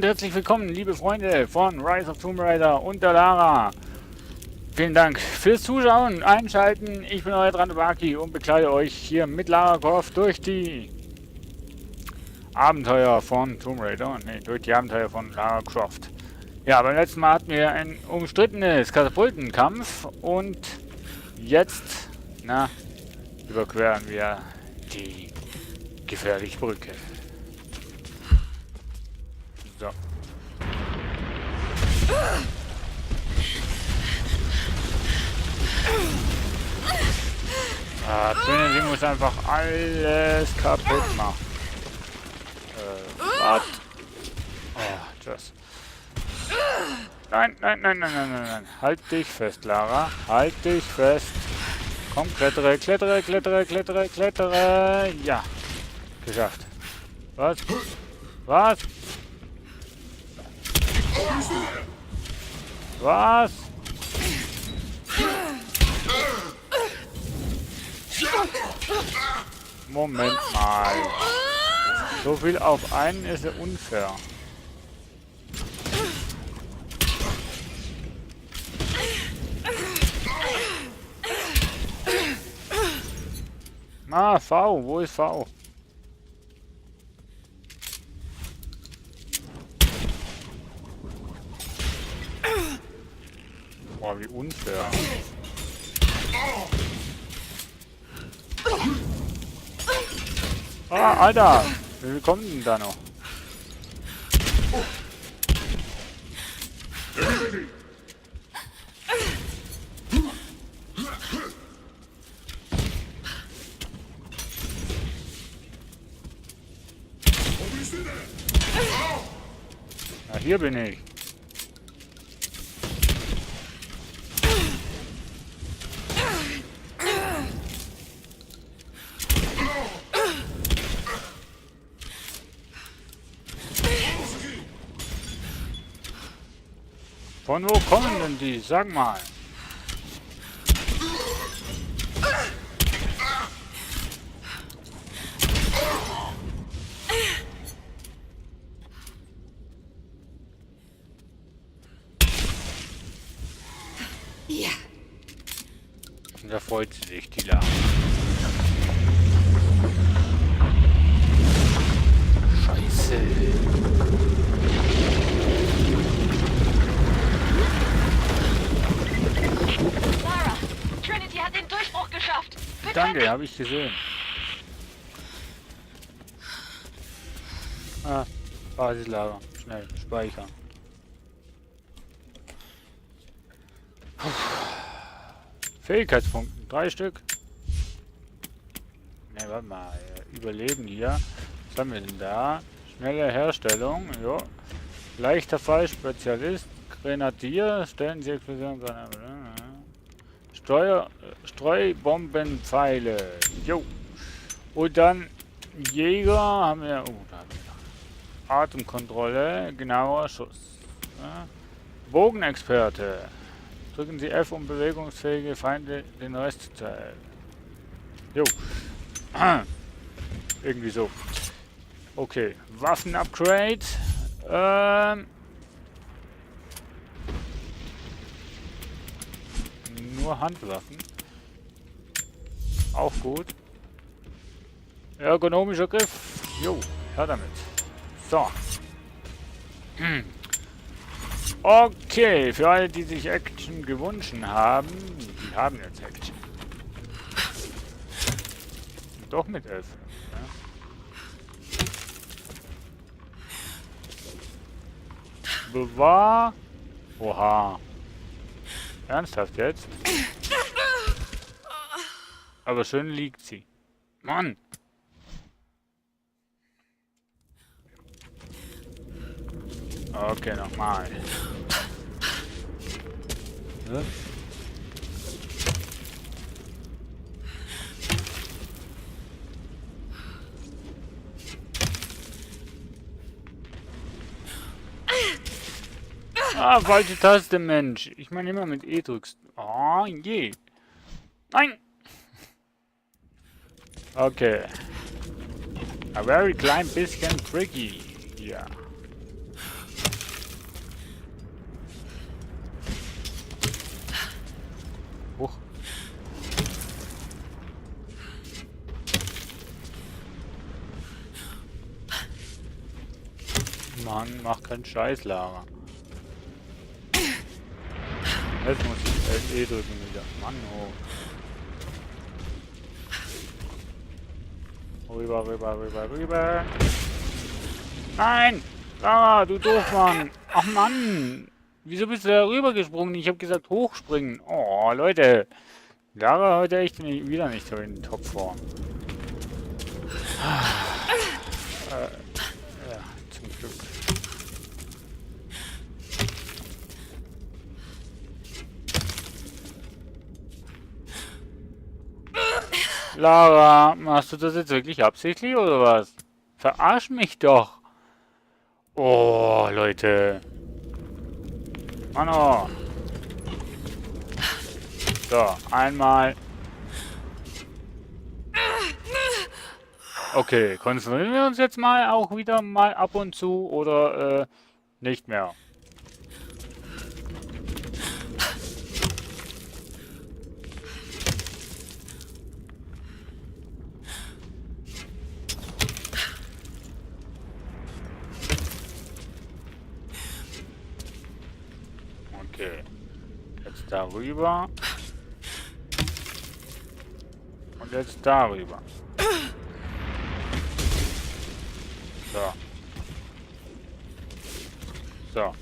herzlich willkommen, liebe Freunde von Rise of Tomb Raider und der Lara. Vielen Dank fürs Zuschauen, Einschalten. Ich bin euer Drandobaki und begleite euch hier mit Lara Croft durch die Abenteuer von Tomb Raider. Ne, durch die Abenteuer von Lara Croft. Ja, beim letzten Mal hatten wir ein umstrittenes Katapultenkampf und jetzt, überqueren wir die gefährliche Brücke. So. Trinity muss einfach alles kaputt machen. Was? Oh, tschüss. Nein. Halt dich fest, Lara. Halt dich fest. Komm, klettere. Ja. Geschafft. Was? Was? Was? Moment mal. So viel auf einen ist ja unfair. V. Wo ist V? Boah, wie unfair. Alter! Wie viel kommt denn da noch? Na, hier bin ich. Von wo kommen denn die? Sag mal. Ja. Und da freut sie sich, die Lara. Scheiße. Lara, Trinity hat den Durchbruch geschafft. Bitte. Danke, habe ich gesehen. Basislager. Schnell, speichern. Fähigkeitspunkte, 3 Stück. Ne, warte mal. Überleben hier. Was haben wir denn da? Schnelle Herstellung, jo. Leichter Fall, Spezialist, Grenadier, stellen Sie Explosion. Streubombenpfeile. Jo. Und dann Jäger haben wir. Oh, da haben wir Atemkontrolle, genauer Schuss. Ja. Bogenexperte. Drücken Sie F, um bewegungsfähige Feinde den Rest zu teilen. Jo. Irgendwie so. Okay. Waffen-Upgrade. Nur Handwaffen. Auch gut. Ergonomischer Griff. Jo, her damit. So. Okay, für alle, die sich Action gewünscht haben, die haben jetzt Action. Doch mit 11. Ja. Bewahr. Oha. Ernsthaft jetzt? Aber schön liegt sie. Mann! Okay, nochmal. Ja. Falsche Taste, Mensch. Ich meine immer mit E drückst. Oh, je. Nein! Okay. A very klein bisschen tricky hier. Mann, mach keinen Scheiß, Lara. Jetzt muss ich LE drücken wieder. Mann, oh. Rüber, rüber, rüber, rüber. Nein! Lara, du Doofmann! Ach Mann! Wieso bist du da rübergesprungen? Ich habe gesagt hochspringen. Oh, Leute. Lara heute echt wieder nicht so in Topform. Ja, zum Glück. Lara, machst du das jetzt wirklich absichtlich oder was? Verarsch mich doch. Oh, Leute. Mano. So, einmal. Okay, konzentrieren wir uns jetzt mal auch wieder mal ab und zu oder nicht mehr. Okay. Jetzt darüber. Und jetzt darüber. So. So.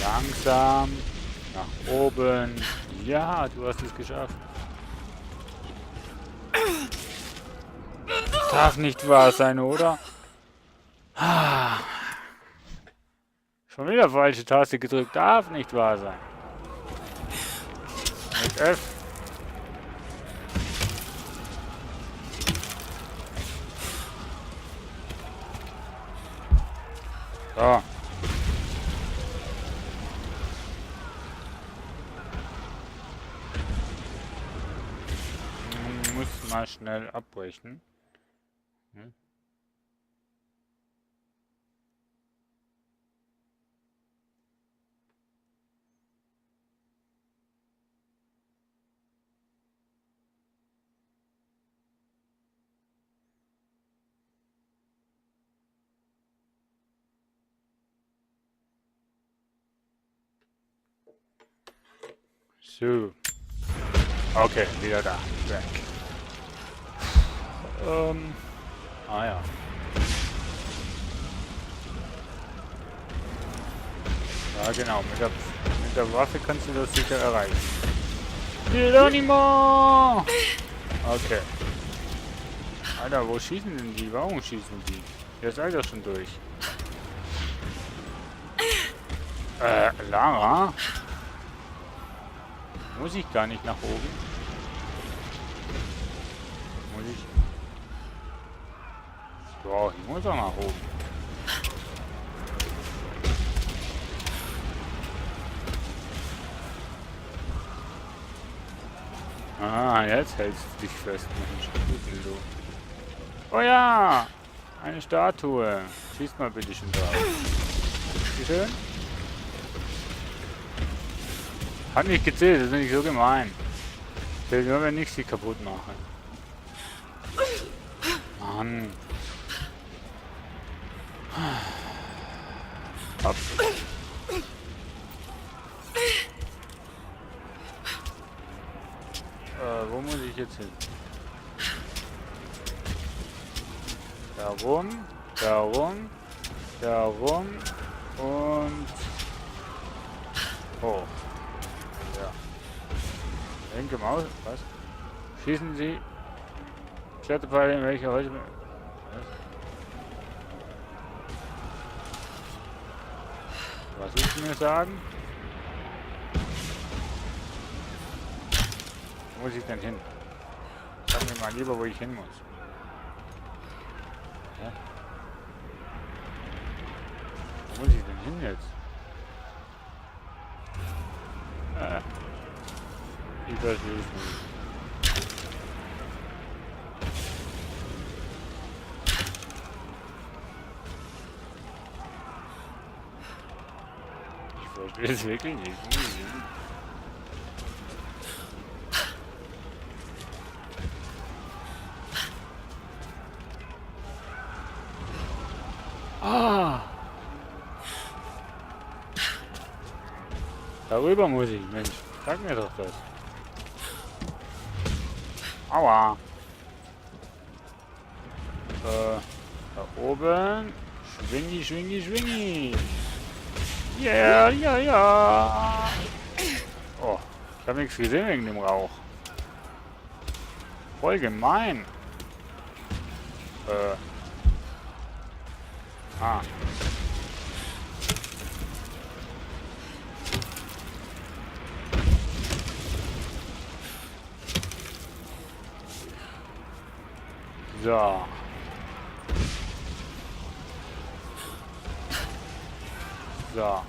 Langsam. Nach oben. Ja, du hast es geschafft. Darf nicht wahr sein, oder? Ah. Schon wieder falsche Taste gedrückt. Darf nicht wahr sein. Mit F. So. Muss mal schnell abbrechen. Hm? So. Okay, wieder da. Weg. Ah ja. Ja genau, mit der Waffe kannst du das sicher erreichen. Geronimo! Okay. Alter, wo schießen denn die? Warum schießen die? Ihr seid doch schon durch. Lara? Muss ich gar nicht nach oben? Muss ich? Doch, ich muss auch nach oben. Ah, jetzt hältst du dich fest, Mensch. Oh ja! Eine Statue. Schießt mal bitte schon drauf. Wie schön? Hat nicht gezählt, das ist nicht so gemein. Zählt nur, wenn ich sie kaputt mache. Mann. Ab. Wo muss ich jetzt hin? Darum, darum, darum und hoch. Ja. Linke Maus, was? Schießen Sie Kletterpfeile in welche heute. Was willst du mir sagen? Wo muss ich denn hin? Sag mir mal lieber, wo ich hin muss. Hä? Wo muss ich denn hin jetzt? Ich verstehe es nicht. Ich verstehe es wirklich nicht. Wo muss ich hin? Ah! Darüber muss ich, Mensch. Sag mir doch das. Aua. Da oben. Schwingi, schwingi, schwingi. Ja, ja, ja. Oh, ich habe nichts gesehen wegen dem Rauch. Voll gemein. Ah. So. So.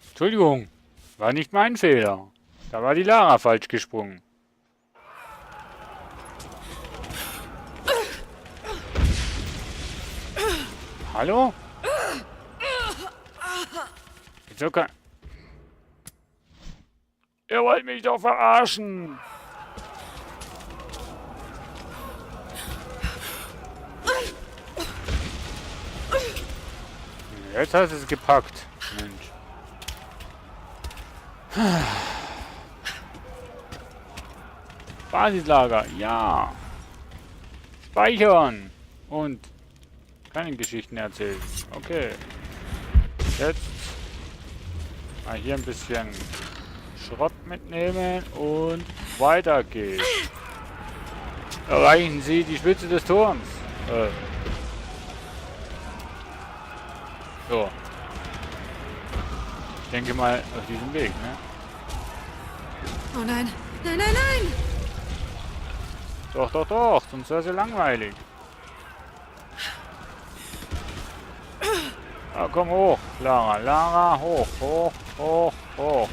Entschuldigung. War nicht mein Fehler. Da war die Lara falsch gesprungen. Hallo? Wieso kann... Ihr wollt mich doch verarschen. Jetzt hast du es gepackt. Mensch. Basislager, ja. Speichern. Und keine Geschichten erzählen. Okay. Jetzt mal hier ein bisschen Schrott mitnehmen und weiter geht's. Erreichen Sie die Spitze des Turms. So. Ich denke mal auf diesem Weg, ne? Oh nein. Nein, nein, nein! Doch, doch, doch. Sonst wäre es ja langweilig. Ah, komm hoch, Lara. Lara, hoch, hoch, hoch, hoch.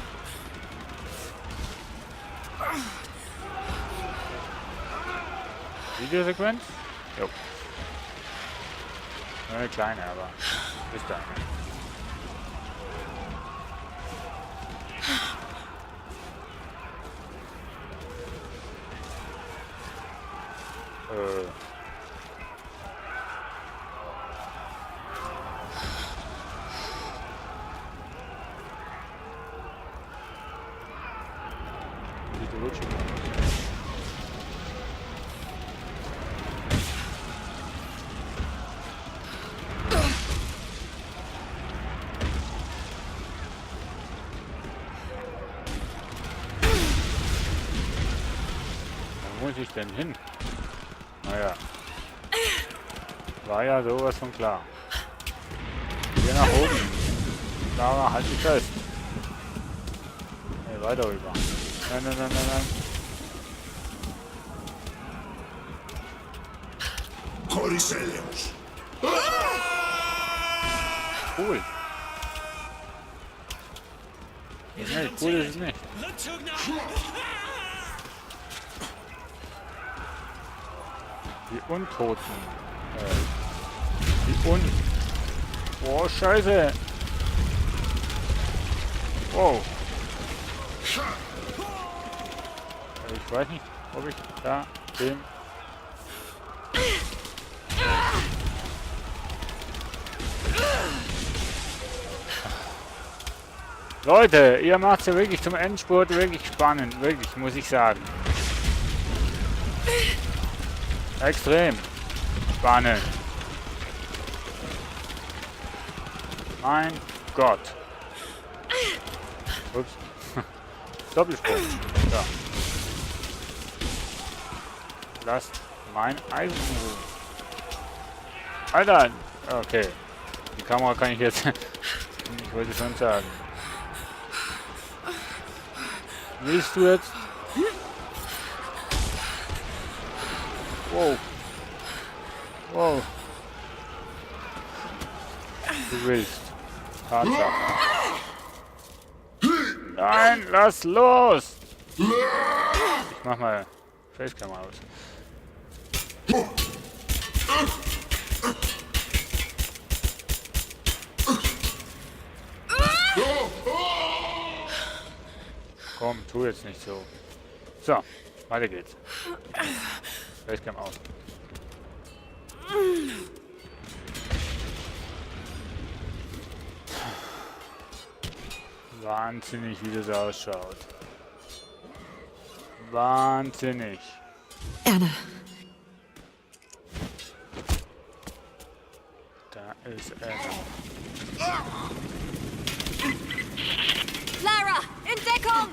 Videosequenz? Jo. Eine kleine, aber bis dann. Sieht rutschig aus. Wo muss ich denn hin? Naja. War ja sowas von klar. Hier nach oben. Lara, halt dich fest. Nee, weiter rüber. Nein, nein, nein, nein, nein. Corycelleus. Cool. Nee, cool ist es nicht. Die Untoten. Oh, Scheiße. Wow. Ich weiß nicht, ob ich da den... Leute, ihr macht es ja wirklich zum Endspurt wirklich spannend. Wirklich, muss ich sagen. Extrem spannend. Mein Gott. Ups. Doppelsprung. Ja. Lasst mein Eisen in Ruhe. Alter! Okay. Die Kamera kann ich jetzt... Ich wollte schon sagen. Willst du jetzt... Wow. Wow. Du willst. Tatsache. Nein, lass los! Ich mach mal Facecam aus. Komm, tu jetzt nicht so. So, weiter geht's. Basecamp aus. Wahnsinnig, wie das ausschaut. Wahnsinnig. Erna, Da ist er. Lara, in Deckung!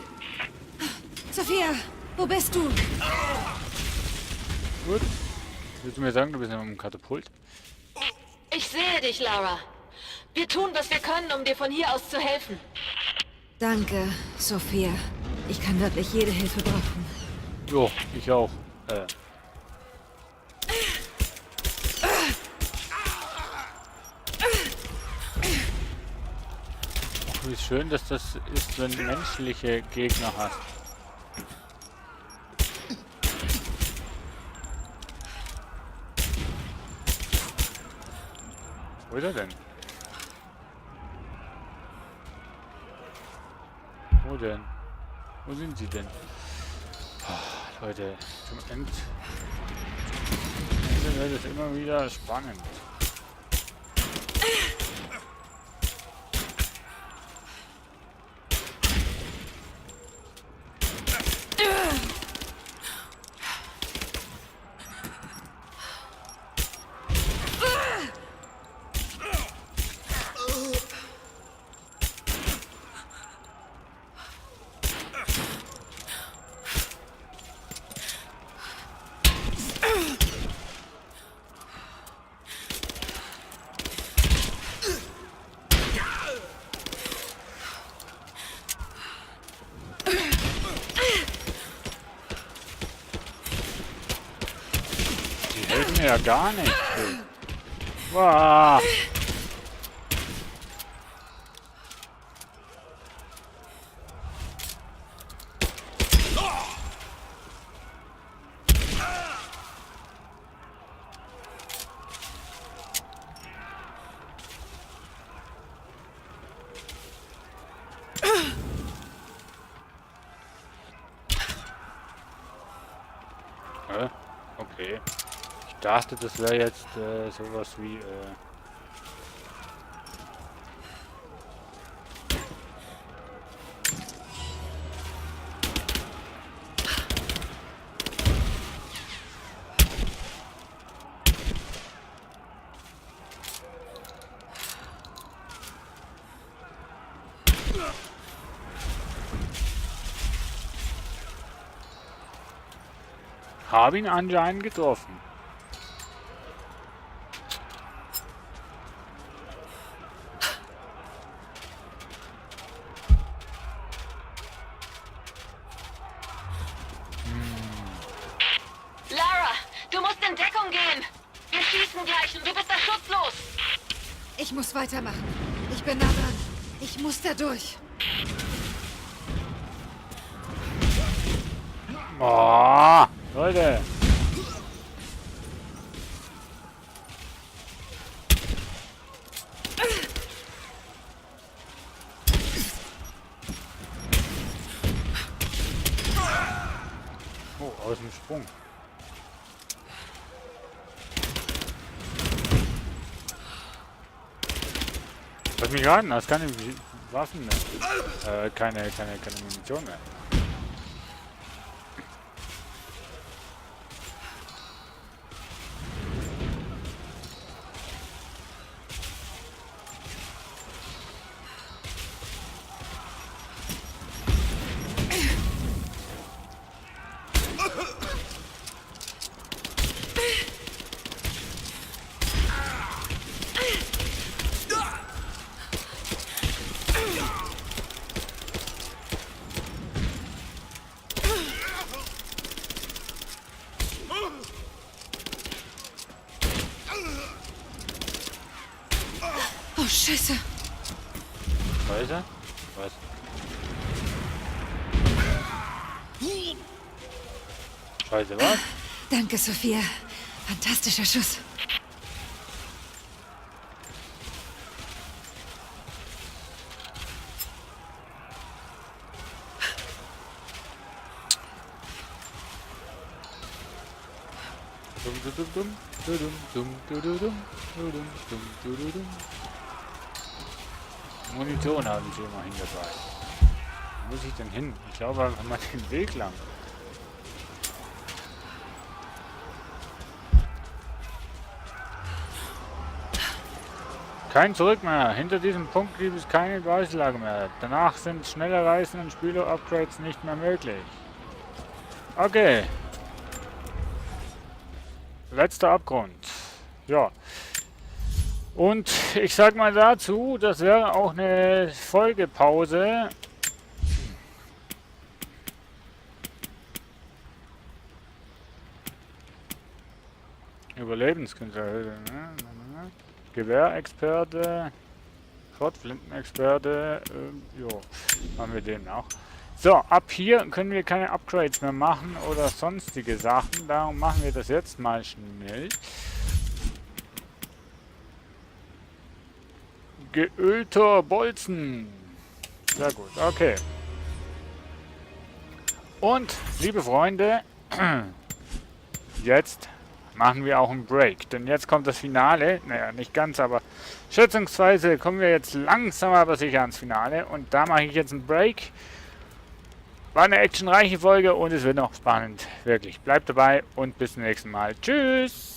Sophia, wo bist du? Gut. Willst du mir sagen, du bist ja mit dem Katapult? Ich sehe dich, Lara. Wir tun, was wir können, um dir von hier aus zu helfen. Danke, Sophia. Ich kann wirklich jede Hilfe brauchen. Jo, ich auch. Wie schön, dass das ist, wenn du menschliche Gegner hast. Wo ist er denn? Wo denn? Wo sind sie denn? Oh, Leute, zum Ende wird es immer wieder spannend. Die helfen mir ja gar nicht. Wow. Okay. Ich dachte, das wäre jetzt sowas wie habe ihn anscheinend getroffen. Lara, du musst in Deckung gehen. Wir schießen gleich und du bist da schutzlos. Ich muss weitermachen. Ich bin nah dran. Ich muss da durch. Oh, Leute. Oh, aus dem Sprung. Lass mich raten, das ist keine Waffen mehr. Keine Munition mehr. Oh, Scheiße. Weiter? Was? Scheiße, was? Danke, Sophia. Fantastischer Schuss. Munition habe ich immerhin dabei. Wo muss ich denn hin? Ich glaube einfach mal den Weg lang. Kein Zurück mehr. Hinter diesem Punkt gibt es keine Beislage mehr. Danach sind schnelle Reisen und Spieler-Upgrades nicht mehr möglich. Okay. Letzter Abgrund. Ja. Und ich sag mal dazu, das wäre auch eine Folgepause. Überlebenskünstler. Gewehrexperte. Schrotflintenexperte. Jo, haben wir den auch. So, ab hier können wir keine Upgrades mehr machen oder sonstige Sachen. Darum machen wir das jetzt mal schnell. Geölter Bolzen. Sehr gut, okay. Und, liebe Freunde, jetzt machen wir auch einen Break. Denn jetzt kommt das Finale. Naja, nicht ganz, aber schätzungsweise kommen wir jetzt langsam aber sicher ans Finale. Und da mache ich jetzt einen Break. War eine actionreiche Folge und es wird noch spannend. Wirklich. Bleibt dabei und bis zum nächsten Mal. Tschüss!